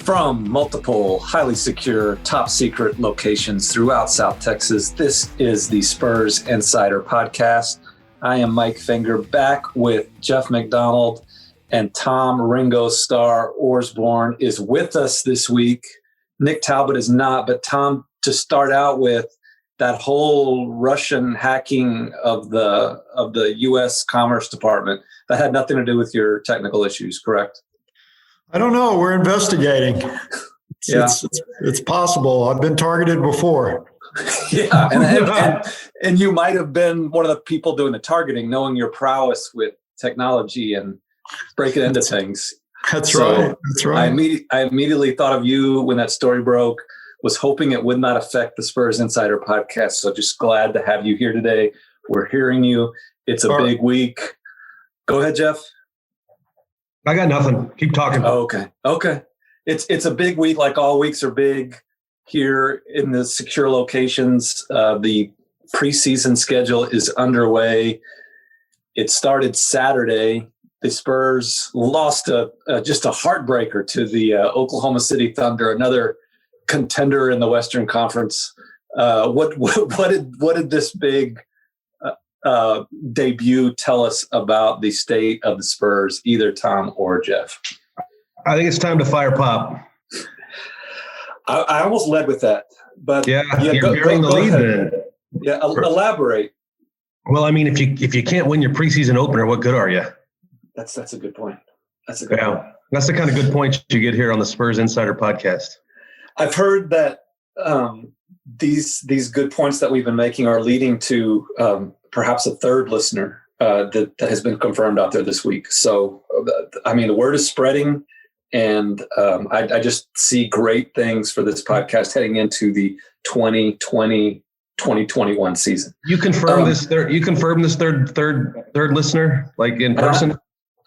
From multiple highly secure, top secret locations throughout South Texas, this is the Spurs Insider Podcast. I am Mike Finger, back with Jeff McDonald, and Tom Ringo Starr Orsborn is with us this week. Nick Talbot is not, but Tom, to start out with, that whole Russian hacking of the U.S. Commerce Department, that had nothing to do with your technical issues, correct? I don't know. We're investigating. It's possible. I've been targeted before. Yeah, and you might have been one of the people doing the targeting, knowing your prowess with technology and breaking into things. That's right. I immediately thought of you when that story broke. Was hoping it would not affect the Spurs Insider Podcast. So just glad to have you here today. We're hearing you. It's a big week. Go ahead, Jeff. I got nothing. Keep talking. Oh, okay. It's a big week, like all weeks are big here in the secure locations. The preseason schedule is underway. It started Saturday. The Spurs lost just a heartbreaker to the Oklahoma City Thunder, another contender in the Western Conference. What did this big debut tell us about the state of the Spurs, either Tom or Jeff? I think it's time to fire Pop. I almost led with that, but you're bearing the lead then. Yeah, elaborate. Well, I mean, if you can't win your preseason opener, what good are you? That's a good point. That's a good point. That's the kind of good points you get here on the Spurs Insider Podcast. I've heard that these good points that we've been making are leading to perhaps a third listener that has been confirmed out there this week. So, I mean, the word is spreading, and I just see great things for this podcast heading into the 2020-2021 season. You confirm this third listener, like in person?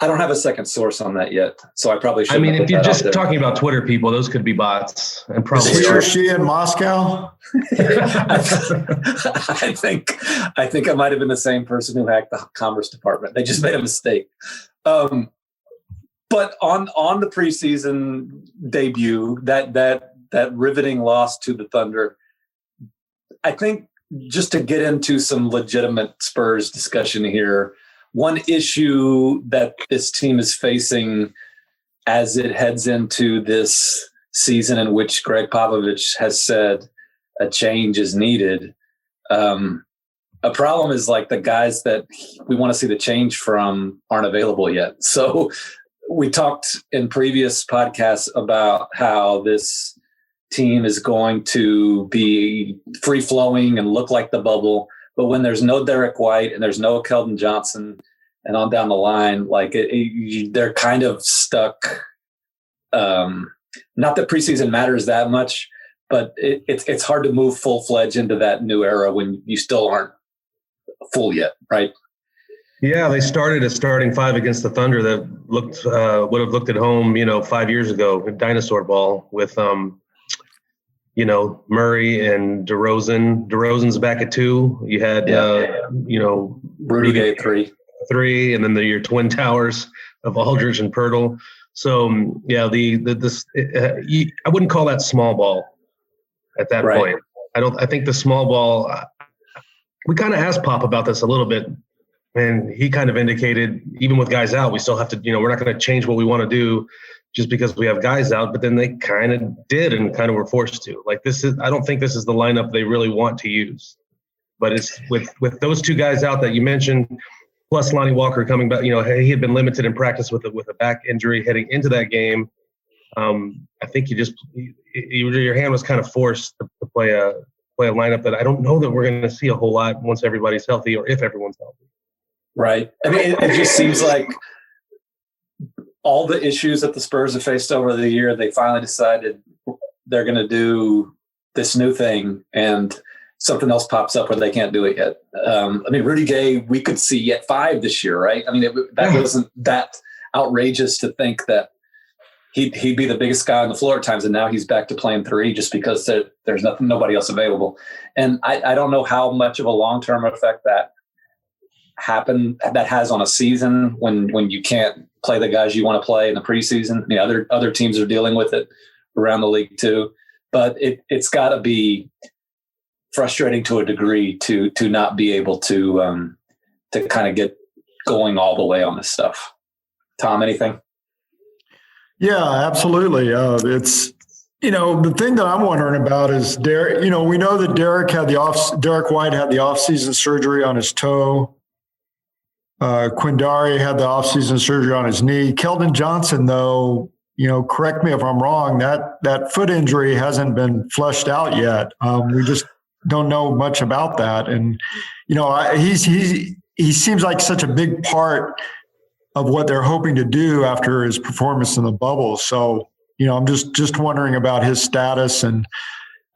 I don't have a second source on that yet, so I probably should. I mean, if you're just talking about Twitter people, those could be bots, and probably he or she in Moscow. I think I might have been the same person who hacked the Commerce Department. They just made a mistake. But on the preseason debut, that riveting loss to the Thunder, I think just to get into some legitimate Spurs discussion here. One issue that this team is facing as it heads into this season in which Greg Popovich has said a change is needed. A problem is like the guys that we want to see the change from aren't available yet. So we talked in previous podcasts about how this team is going to be free-flowing and look like the bubble. But when there's no Derek White and there's no Keldon Johnson and on down the line, like they're kind of stuck. Not that preseason matters that much, but it's hard to move full-fledged into that new era when you still aren't full yet, right? Yeah, they started a starting five against the Thunder that would have looked at home, 5 years ago, dinosaur ball with Murray and DeRozan. DeRozan's back at 2. You had, Rudy Gay at 3, and then your twin towers of Aldridge and Pirtle. So, I wouldn't call that small ball at that point. I think the small ball, we kind of asked Pop about this a little bit, and he kind of indicated, even with guys out, we still have to, we're not going to change what we want to do just because we have guys out, but then they kind of did and kind of were forced to. Like I don't think this is the lineup they really want to use. But it's with those two guys out that you mentioned, plus Lonnie Walker coming back, he had been limited in practice with a back injury heading into that game. I think your hand was kind of forced to play a lineup that I don't know that we're going to see a whole lot once everybody's healthy or if everyone's healthy. Right. I mean, it just seems like all the issues that the Spurs have faced over the year, they finally decided they're going to do this new thing, and something else pops up where they can't do it yet. Rudy Gay, we could see at 5 this year, right? I mean, that wasn't that outrageous to think that he'd be the biggest guy on the floor at times, and now he's back to playing 3 just because there's nobody else available. And I don't know how much of a long-term effect that has on a season when you can't play the guys you want to play in the preseason. I mean, other teams are dealing with it around the league too. But it's got to be frustrating to a degree to not be able to kind of get going all the way on this stuff. Tom, anything? Yeah, absolutely. It's, the thing that I'm wondering about is Derek. We know that Derek White had the off-season surgery on his toe. Quindari had the off-season surgery on his knee. Keldon Johnson, though, correct me if I'm wrong, that foot injury hasn't been fleshed out yet. We just don't know much about that. And, he seems like such a big part of what they're hoping to do after his performance in the bubble. So, I'm just wondering about his status. And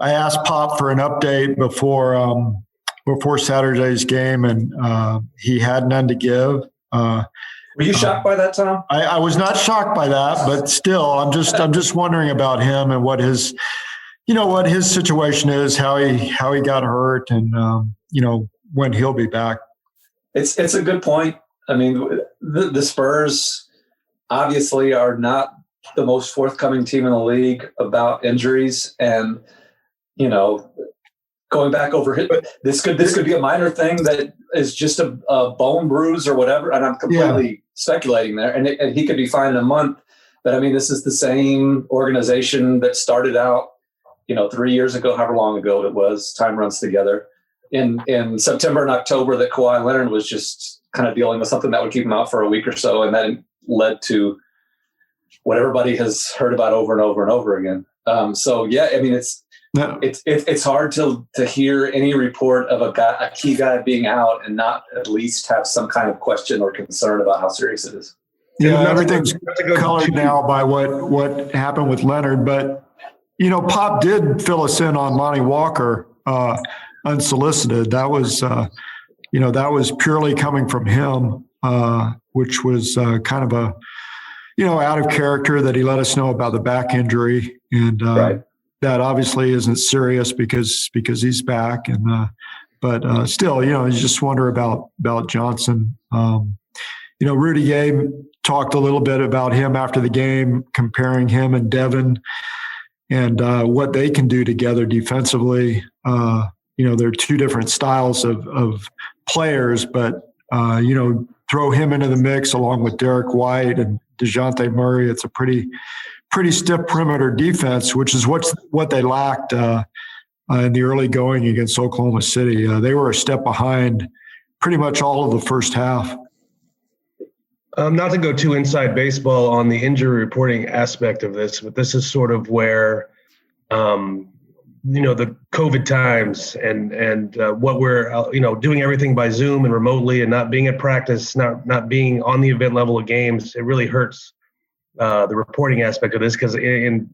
I asked Pop for an update before Saturday's game, and he had none to give. Were you shocked by that, Tom? I was not shocked by that, but still, I'm just wondering about him and what his situation is, how he got hurt, and when he'll be back. It's a good point. I mean, the Spurs obviously are not the most forthcoming team in the league about injuries, and going back over it, this could be a minor thing that is just a bone bruise or whatever, and I'm completely speculating there, and he could be fine in a month. But I mean, this is the same organization that started out 3 years ago, however long ago it was. Time runs together. In September and October, that Kawhi Leonard was just kind of dealing with something that would keep him out for a week or so, and that led to what everybody has heard about over and over and over again. So yeah, I mean, it's hard to hear any report of a key guy being out and not at least have some kind of question or concern about how serious it is. Yeah, everything's colored now by what happened with Leonard, but Pop did fill us in on Lonnie Walker unsolicited. That was purely coming from him, which was kind of a out of character that he let us know about the back injury, and right. That obviously isn't serious because he's back, and but still, you just wonder about Johnson. Rudy Gay talked a little bit about him after the game, comparing him and Devin and what they can do together defensively. They're two different styles of players, but throw him into the mix along with Derek White and DeJounte Murray. It's a pretty stiff perimeter defense, which is what they lacked in the early going against Oklahoma City. They were a step behind pretty much all of the first half. Not to go too inside baseball on the injury reporting aspect of this, but this is sort of where, the COVID times and what we're, doing everything by Zoom and remotely and not being at practice, not being on the event level of games, it really hurts the reporting aspect of this, because in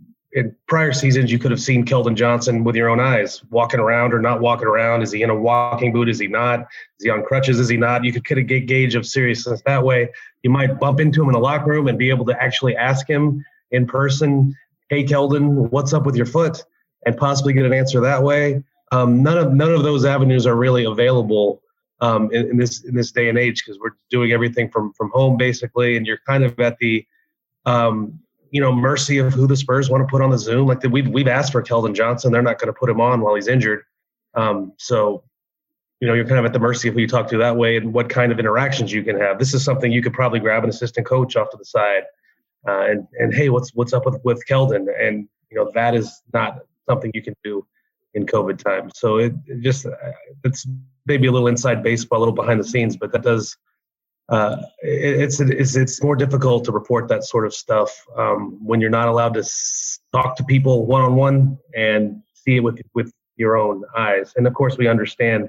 prior seasons, you could have seen Keldon Johnson with your own eyes, walking around or not walking around. Is he in a walking boot? Is he not? Is he on crutches? Is he not? You could get a gauge of seriousness that way. You might bump into him in the locker room and be able to actually ask him in person, hey, Keldon, what's up with your foot? And possibly get an answer that way. None of those avenues are really available in this day and age, because we're doing everything from home basically, and you're kind of at the mercy of who the Spurs want to put on the Zoom. Like we've asked for Keldon Johnson, they're not going to put him on while he's injured. So you're kind of at the mercy of who you talk to that way and what kind of interactions you can have. This is something you could probably grab an assistant coach off to the side and hey, what's up with Keldon? And that is not something you can do in COVID time. So it's maybe a little inside baseball, a little behind the scenes, but that does it's more difficult to report that sort of stuff when you're not allowed to talk to people one-on-one and see it with your own eyes. And of course, we understand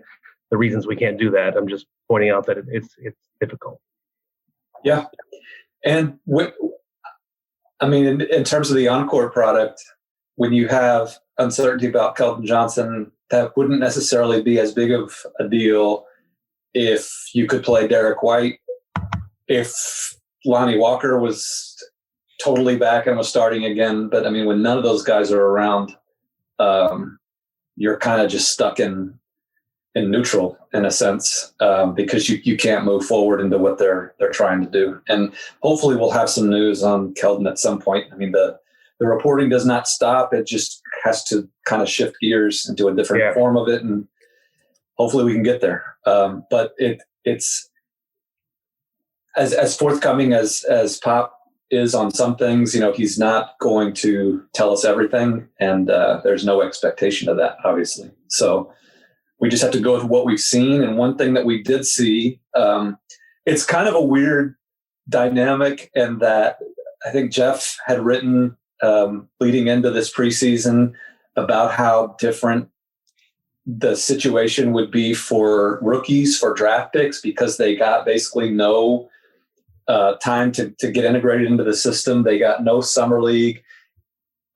the reasons we can't do that. I'm just pointing out that it's difficult. Yeah, and in terms of the on-court product, when you have uncertainty about Keldon Johnson, that wouldn't necessarily be as big of a deal if you could play Derek White. If Lonnie Walker was totally back and was starting again. But when none of those guys are around, you're kind of just stuck in neutral in a sense, because you can't move forward into what they're trying to do. And hopefully we'll have some news on Keldon at some point. The the reporting does not stop. It just has to kind of shift gears into a different form of it, and hopefully we can get there. But it's as forthcoming as Pop is on some things. He's not going to tell us everything, and there's no expectation of that, obviously. So we just have to go with what we've seen. And one thing that we did see, it's kind of a weird dynamic, in that I think Jeff had written leading into this preseason about how different the situation would be for rookies for draft picks, because they got basically no time to get integrated into the system. They got no summer league.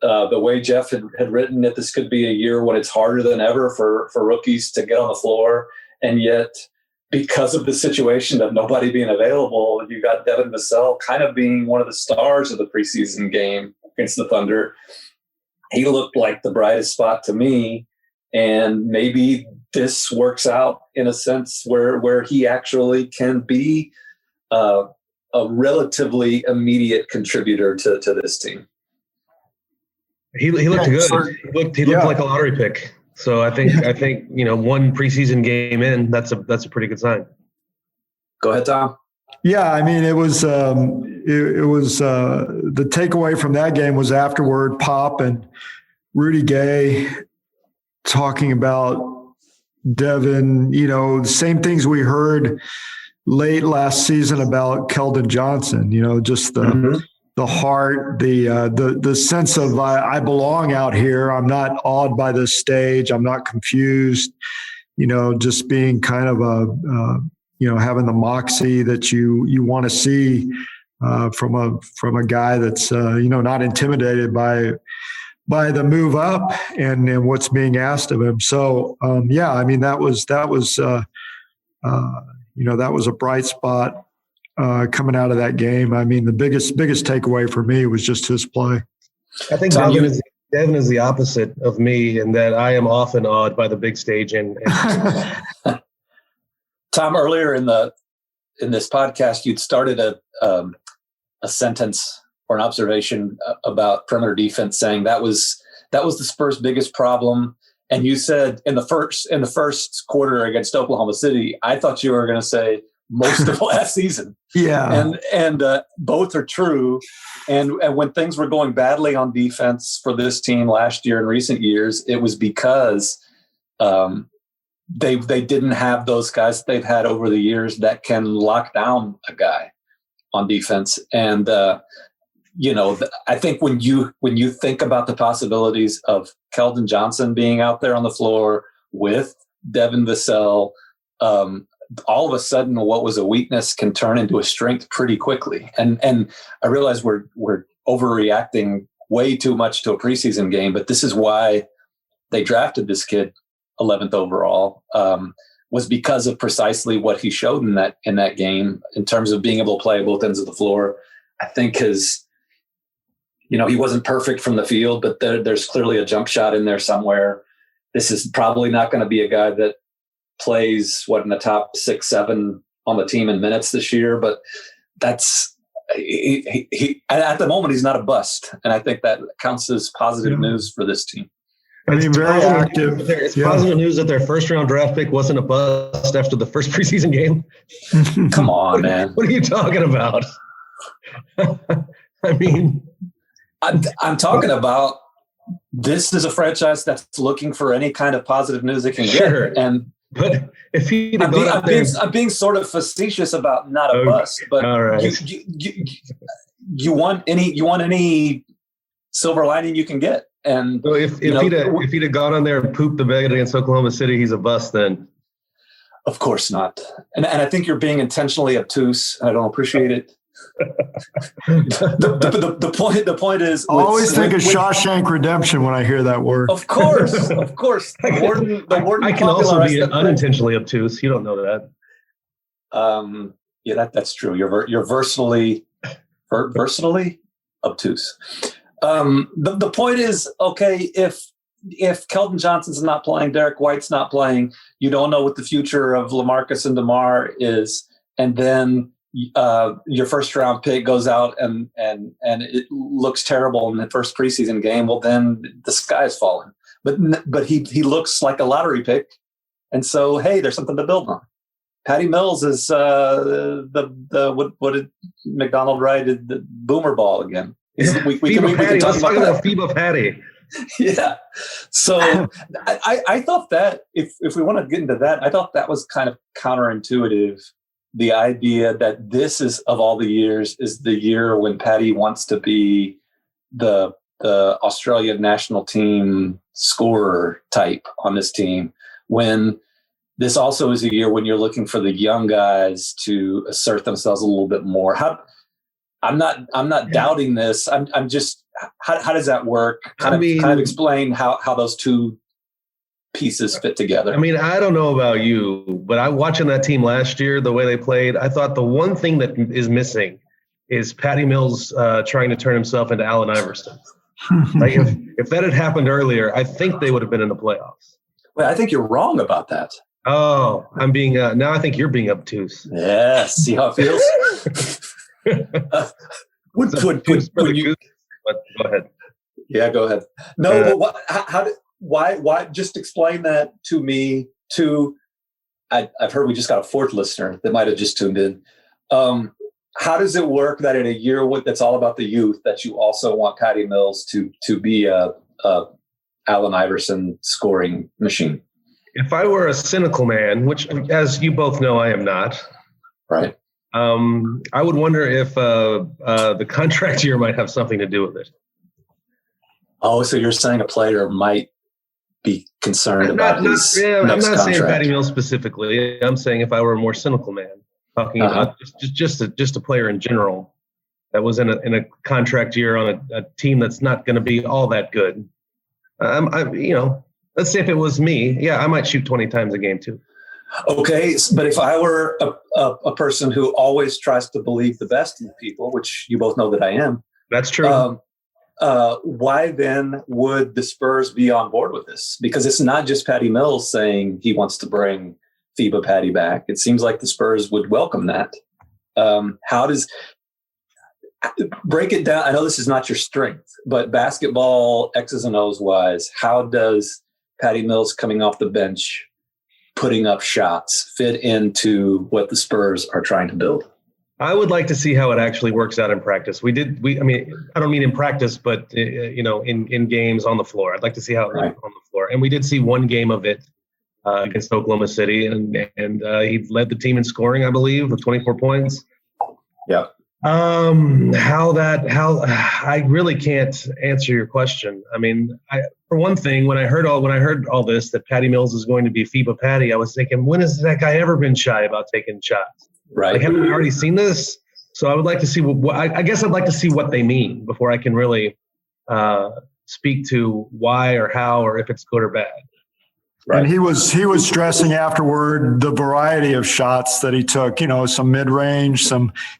The way Jeff had written it, this could be a year when it's harder than ever for rookies to get on the floor. And yet, because of the situation of nobody being available, you got Devin Vassell kind of being one of the stars of the preseason game against the Thunder. He looked like the brightest spot to me. And maybe this works out in a sense where he actually can be a relatively immediate contributor to this team. He looked good. He looked like a lottery pick. So I think one preseason game in, that's a pretty good sign. Go ahead, Tom. Yeah, I mean, it was the takeaway from that game was afterward, Pop and Rudy Gay talking about Devin, the same things we heard late last season about Keldon Johnson, just the heart, the sense of I belong out here. I'm not awed by this stage. I'm not confused, just being kind of having the moxie that you want to see from a guy that's, not intimidated by the move up and what's being asked of him. So, I mean, that was a bright spot coming out of that game. I mean, the biggest takeaway for me was just his play. I think Devin is the opposite of me, in that I am often awed by the big stage. And Tom, earlier in this podcast, you'd started a sentence or an observation about perimeter defense, saying that was the Spurs' biggest problem. And you said in the first quarter against Oklahoma City, I thought you were going to say most of last season. Yeah. And both are true. And when things were going badly on defense for this team last year and recent years, it was because they didn't have those guys that they've had over the years that can lock down a guy on defense. And I think when you think about the possibilities of Keldon Johnson being out there on the floor with Devin Vassell, all of a sudden what was a weakness can turn into a strength pretty quickly. And I realize we're overreacting way too much to a preseason game, but this is why they drafted this kid 11th overall, was because of precisely what he showed in that game in terms of being able to play both ends of the floor. I think he wasn't perfect from the field, but there's clearly a jump shot in there somewhere. This is probably not going to be a guy that plays in the top 6-7 on the team in minutes this year, but that's he at the moment he's not a bust, and I think that counts as positive news for this team. I mean, very active. It's positive news that their first round draft pick wasn't a bust after the first preseason game. Come on, man. What are you talking about? I mean, I'm talking about this is a franchise that's looking for any kind of positive news it can get. But if he, I'm being sort of facetious about not a bust, but all right. you want any silver lining you can get. And so if he'd have gone on there and pooped the bed against Oklahoma City, he's a bust then. Of course not. And I think you're being intentionally obtuse. I don't appreciate it. The point is, I always think of Shawshank Redemption when I hear that word. Of course. The warden I can also be unintentionally obtuse. You don't know that. That's true. You're versatily obtuse. The point is, okay, if Keldon Johnson's not playing, Derek White's not playing, you don't know what the future of LaMarcus and DeMar is, and then your first round pick goes out and it looks terrible in the first preseason game, well, then the sky is falling. But he looks like a lottery pick, and so hey, there's something to build on. Patty Mills is what did McDonald write? The boomer ball again. We can talk about FIBA Patty. Yeah. So I thought that if we want to get into that, I thought that was kind of counterintuitive. The idea that this is, of all the years, is the year when Patty wants to be the Australian national team scorer type on this team, when this also is a year when you're looking for the young guys to assert themselves a little bit more. I'm not doubting this. I'm just, how does that work? Kind of explain how those two pieces fit together. I mean, I don't know about you, but watching that team last year, the way they played, I thought the one thing that is missing is Patty Mills trying to turn himself into Allen Iverson. Like if that had happened earlier, I think they would have been in the playoffs. Well, I think you're wrong about that. Oh, I'm being now I think you're being obtuse. Yeah, see how it feels? Go ahead. Yeah, go ahead. No, but why? Just explain that to me. I've heard we just got a fourth listener that might have just tuned in. How does it work that in a year that's all about the youth, that you also want Patty Mills to be a Allen Iverson scoring machine? If I were a cynical man, which, as you both know, I am not. Right. I would wonder if the contract year might have something to do with it. Oh, so you're saying a player might be concerned about his I'm not contract. saying Patty Mills specifically. I'm saying if I were a more cynical man, talking about just a player in general that was in a contract year on a team that's not going to be all that good. Let's say if it was me, yeah, I might shoot 20 times a game too. Okay, but if I were a person who always tries to believe the best in people, which you both know that I am. That's true. Why then would the Spurs be on board with this? Because it's not just Patty Mills saying he wants to bring FIBA Patty back. It seems like the Spurs would welcome that. How does break it down? I know this is not your strength, but basketball X's and O's wise, how does Patty Mills coming off the bench, putting up shots, fit into what the Spurs are trying to build? I would like to see how it actually works out in practice. I don't mean in practice, but in games on the floor. I'd like to see how it works on the floor. And we did see one game of it against Oklahoma City, and he led the team in scoring, I believe, with 24 points. Yeah. I really can't answer your question. I mean, for one thing, when I heard all this, that Patty Mills is going to be FIBA Patty, I was thinking, when has that guy ever been shy about taking shots? Right. Like, haven't we already seen this? So I would like to see I guess I'd like to see what they mean before I can really speak to why or how or if it's good or bad. Right. And he was stressing afterward the variety of shots that he took, some mid-range,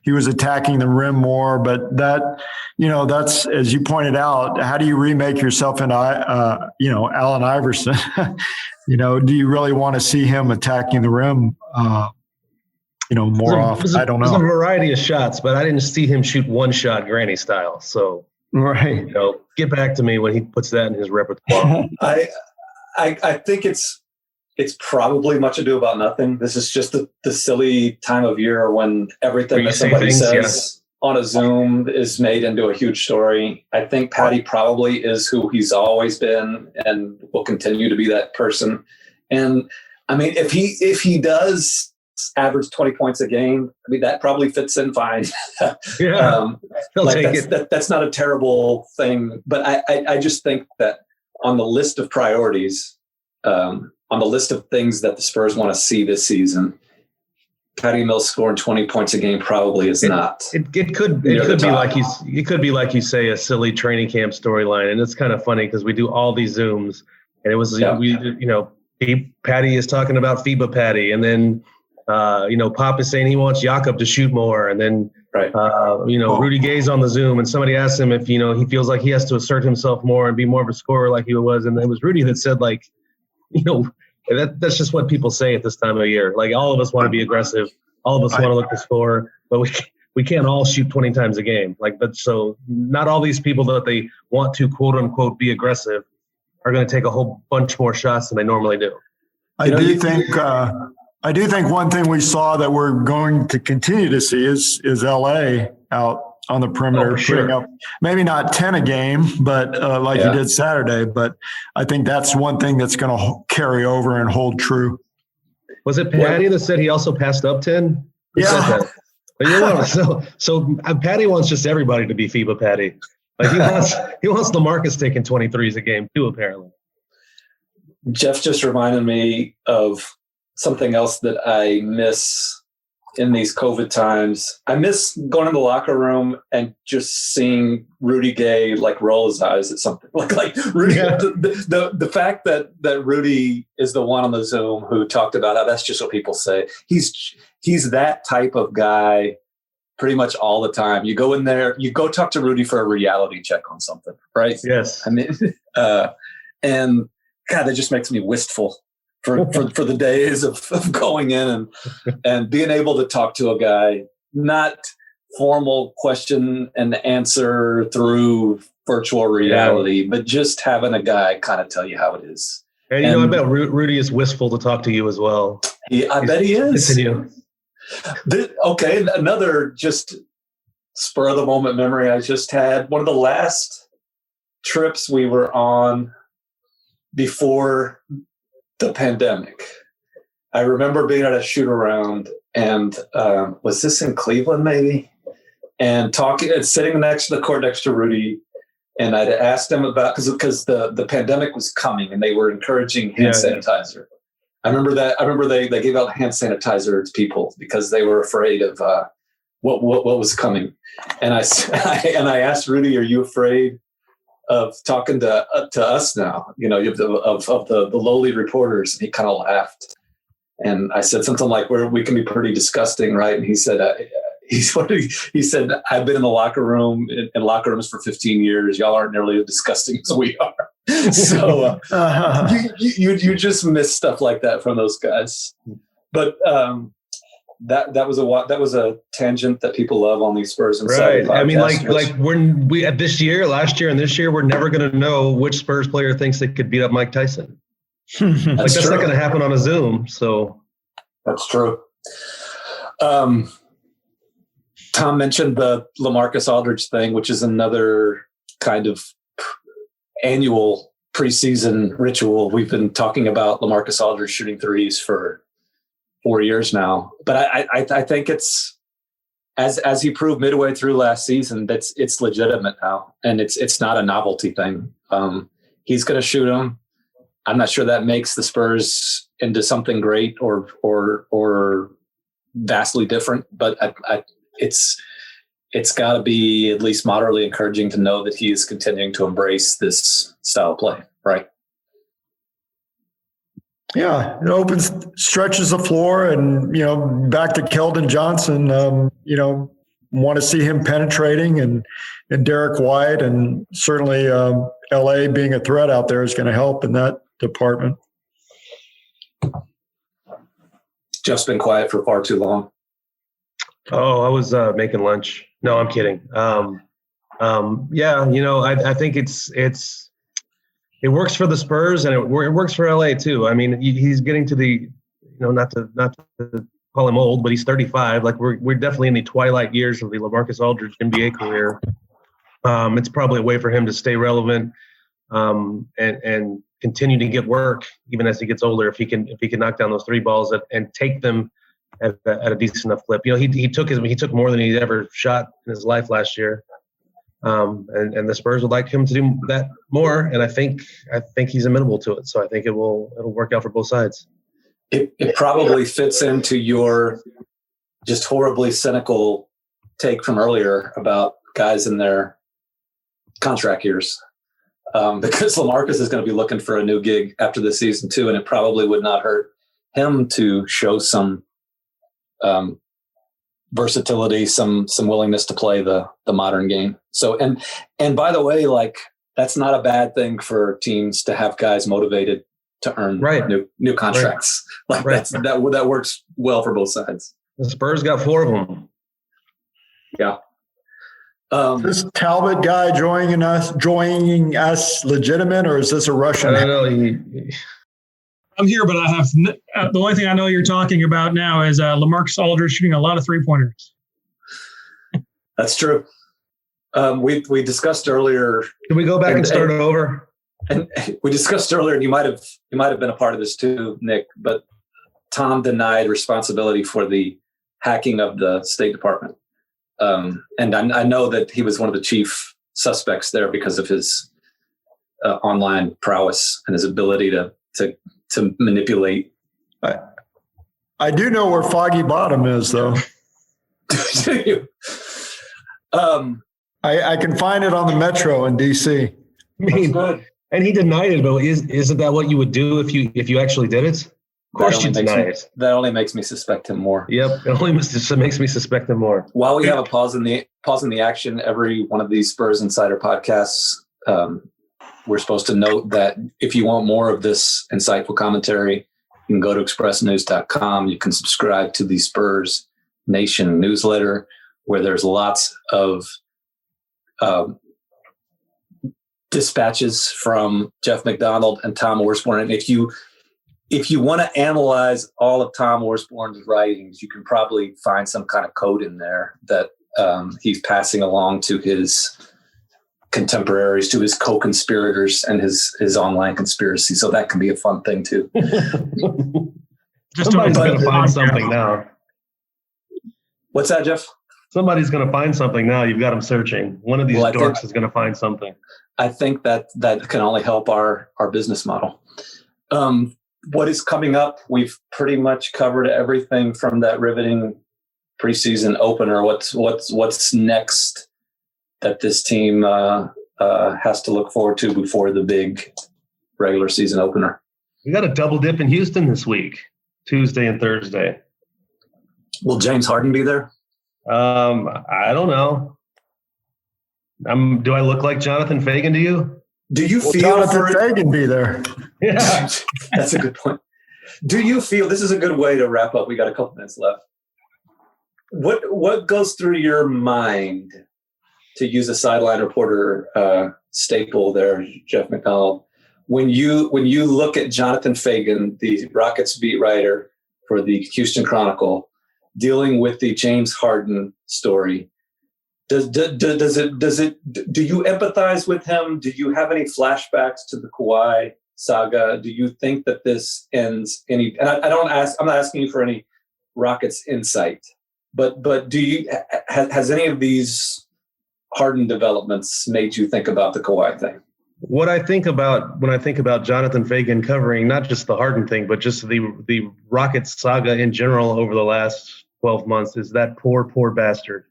he was attacking the rim more, but that's, as you pointed out, how do you remake yourself into, Allen Iverson? Do you really want to see him attacking the rim, more often? I don't know. There's a variety of shots, but I didn't see him shoot one shot granny style. So, right. Get back to me when he puts that in his repertoire. I think it's probably much ado about nothing. This is just the silly time of year when everything that somebody says on a Zoom is made into a huge story. I think Patty probably is who he's always been and will continue to be that person. And I mean, if he does average 20 points a game, I mean, that probably fits in fine. Yeah, that's not a terrible thing. But I just think that on the list of priorities, on the list of things that the Spurs want to see this season, Patty Mills scoring 20 points a game probably is not. It could be like you say, a silly training camp storyline, and it's kind of funny because we do all these Zooms, and it was Patty is talking about FIBA Patty, and then Pop is saying he wants Jakob to shoot more, and then Rudy Gay's on the Zoom, and somebody asked him if he feels like he has to assert himself more and be more of a scorer like he was, and it was Rudy that said, like, that's just what people say at this time of year. Like, all of us want to be aggressive, all of us want to look to score, but we can't all shoot 20 times a game. But so not all these people that they want to quote unquote be aggressive are going to take a whole bunch more shots than they normally do. I do think one thing we saw that we're going to continue to see is LA out on the perimeter, putting up maybe not 10 a game, but you did Saturday. But I think that's one thing that's going to carry over and hold true. Was it Patty that said he also passed up 10? Who said that? But so Patty wants just everybody to be FIBA Patty. Like he wants LaMarcus taking 23s a game too, apparently. Jeff just reminded me of something else that I miss in these COVID times. I miss going in the locker room and just seeing Rudy Gay like roll his eyes at something. Like Rudy, the fact that Rudy is the one on the Zoom who talked about how that's just what people say. He's that type of guy pretty much all the time. You go in there, you go talk to Rudy for a reality check on something, right? Yes. I mean, and God, that just makes me wistful for the days of going in and being able to talk to a guy, not formal question and answer through virtual reality, but just having a guy kind of tell you how it is. And I bet Rudy is wistful to talk to you as well. I bet he is. Continue. Okay, another just spur of the moment memory I just had. One of the last trips we were on before the pandemic. I remember being at a shoot around, and was this in Cleveland maybe? And talking and sitting next to the court next to Rudy, and I'd asked him about because the pandemic was coming and they were encouraging hand sanitizer. I remember they gave out hand sanitizer to people because they were afraid of what was coming. And I asked Rudy, "Are you afraid of talking to us now? You know, of the lowly reporters?" And he kind of laughed. And I said something like, "We can be pretty disgusting, right?" And he said, he said, "I've been in the locker room in locker rooms for 15 years. Y'all aren't nearly as disgusting as we are." So you just miss stuff like that from those guys. But that was a tangent that people love on these Spurs Insider podcasts. I mean, like we at last year and this year, we're never going to know which Spurs player thinks they could beat up Mike Tyson. That's not going to happen on a Zoom. So that's true. Tom mentioned the LaMarcus Aldridge thing, which is another kind of annual preseason ritual. We've been talking about LaMarcus Aldridge shooting threes for 4 years now, but I think it's as he proved midway through last season, it's legitimate now, and it's not a novelty thing. He's going to shoot them. I'm not sure that makes the Spurs into something great or vastly different, but it's got to be at least moderately encouraging to know that he is continuing to embrace this style of play, right? Yeah, it stretches the floor, and back to Keldon Johnson. Want to see him penetrating, and Derek White, and certainly LA being a threat out there is going to help in that department. Jeff's been quiet for far too long. Oh, I was making lunch. No, I'm kidding. I think it works for the Spurs, and it works for LA too. I mean, he's getting to the, not to call him old, but he's 35. Like we're definitely in the twilight years of the LaMarcus Aldridge NBA career. It's probably a way for him to stay relevant and continue to get work even as he gets older. If he can knock down those three balls and take them at a decent enough clip. He took more than he'd ever shot in his life last year. And the Spurs would like him to do that more, and I think he's amenable to it. So I think it'll work out for both sides. It probably fits into your just horribly cynical take from earlier about guys in their contract years, because LaMarcus is going to be looking for a new gig after this season too, and it probably would not hurt him to show some versatility, some willingness to play the modern game. So, and by the way, like that's not a bad thing for teams to have guys motivated to earn new contracts. That works well for both sides. The Spurs got 4 of them. Yeah. Is this Talbot guy joining us legitimate, or is this a Russian? I don't know. I'm here, but I have the only thing I know you're talking about now is LaMarcus Aldridge shooting a lot of 3-pointers. That's true. We discussed earlier. Can we go back and start over? And we discussed earlier, and you might have been a part of this too, Nick. But Tom denied responsibility for the hacking of the State Department, and I know that he was one of the chief suspects there because of his online prowess and his ability to manipulate. I do know where Foggy Bottom is, though. Do you? I can find it on the Metro in DC. I mean, good. And he denied it, but isn't that what you would do if you actually did it? Of course you deny it. That only makes me suspect him more. Yep, it only makes me suspect him more. While we have a pause in the action, every one of these Spurs Insider podcasts, we're supposed to note that if you want more of this insightful commentary, you can go to expressnews.com. You can subscribe to the Spurs Nation newsletter, where there's lots of dispatches from Jeff McDonald and Tom Orsborn. And if you want to analyze all of Tom Orsborn's writings, you can probably find some kind of code in there that he's passing along to his contemporaries, to his co-conspirators and his online conspiracy. So that can be a fun thing too. Somebody's going to find something now. What's that, Jeff? Somebody's going to find something now. You've got them searching. One of these dorks is going to find something. I think that can only help our business model. What is coming up? We've pretty much covered everything from that riveting preseason opener. What's next that this team has to look forward to before the big regular season opener? We got a double dip in Houston this week, Tuesday and Thursday. Will James Harden be there? I don't know. Do I look like Jonathan Fagan to you? Do you feel Jonathan Fagan be there? Yeah, that's a good point. Do you feel, this is a good way to wrap up. We got a couple minutes left. What goes through your mind, to use a sideline reporter staple there, Jeff McDonald, when you look at Jonathan Fagan, the Rockets beat writer for the Houston Chronicle, dealing with the James Harden story? Do you empathize with him? Do you have any flashbacks to the Kawhi saga? Do you think that this ends any? And I'm not asking you for any Rockets insight, but do you has any of these Harden developments made you think about the Kawhi thing? What I think about when I think about Jonathan Fagan covering not just the Harden thing, but just the Rockets saga in general over the last 12 months is that poor bastard.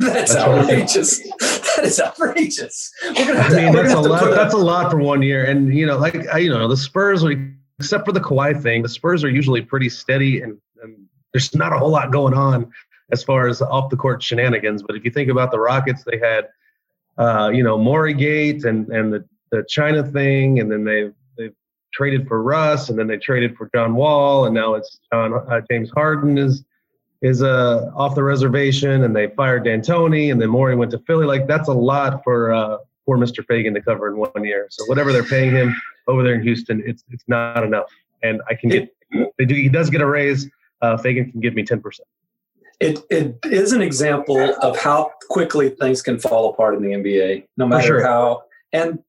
That's outrageous. That is outrageous. That's a lot for 1 year. And the Spurs, except for the Kawhi thing, the Spurs are usually pretty steady, and there's not a whole lot going on as far as off the court shenanigans. But if you think about the Rockets, they had Morrigate and the China thing, and then they've traded for Russ, and then they traded for John Wall, and now it's James Harden is off the reservation, and they fired D'Antoni, and then Morey went to Philly. Like, that's a lot for poor Mr. Fagan to cover in 1 year. So whatever they're paying him over there in Houston, it's not enough. And he does get a raise. Fagan can give me 10%. It is an example of how quickly things can fall apart in the NBA, no matter how. And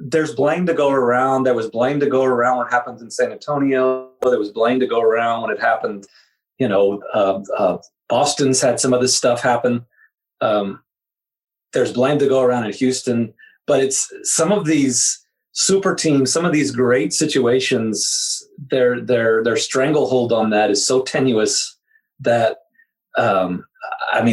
there's blame to go around. There was blame to go around when it happened in San Antonio. There was blame to go around when it happened. Boston's had some of this stuff happen. There's blame to go around in Houston, but it's some of these super teams, some of these great situations, their stranglehold on that is so tenuous that,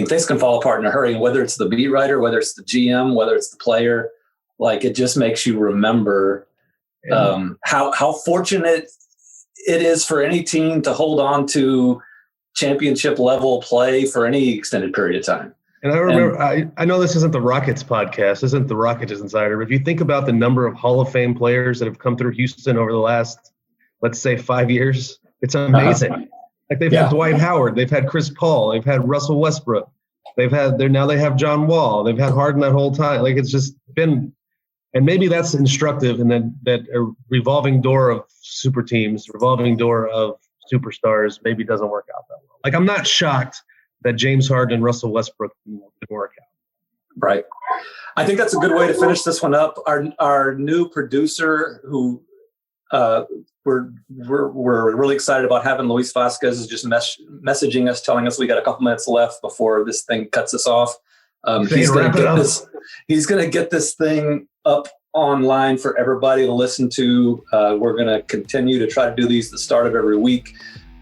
things can fall apart in a hurry. And whether it's the beat writer, whether it's the GM, whether it's the player, like, it just makes you remember how fortunate it is for any team to hold on to championship level play for any extended period of time. And I remember, I know this isn't the Rockets podcast, isn't the Rockets Insider, but if you think about the number of Hall of Fame players that have come through Houston over the last, let's say, 5 years, it's amazing. Like, they've had Dwight Howard, they've had Chris Paul, they've had Russell Westbrook, They have John Wall. They've had Harden that whole time. Like, it's just been, and maybe that's instructive. And then that a revolving door of super teams, revolving door of superstars maybe doesn't work out that well. Like, I'm not shocked that James Harden and Russell Westbrook didn't work out. Right. I think that's a good way to finish this one up. Our new producer, who we're really excited about having, Luis Vasquez, is just messaging us, telling us we got a couple minutes left before this thing cuts us off. He's going to get this thing up online for everybody to listen to. We're going to continue to try to do these at the start of every week.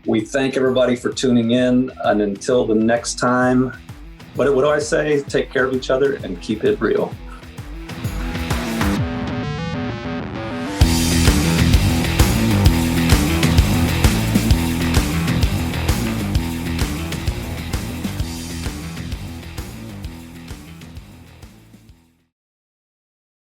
We thank everybody for tuning in, and until the next time, what do I say? Take care of each other and keep it real.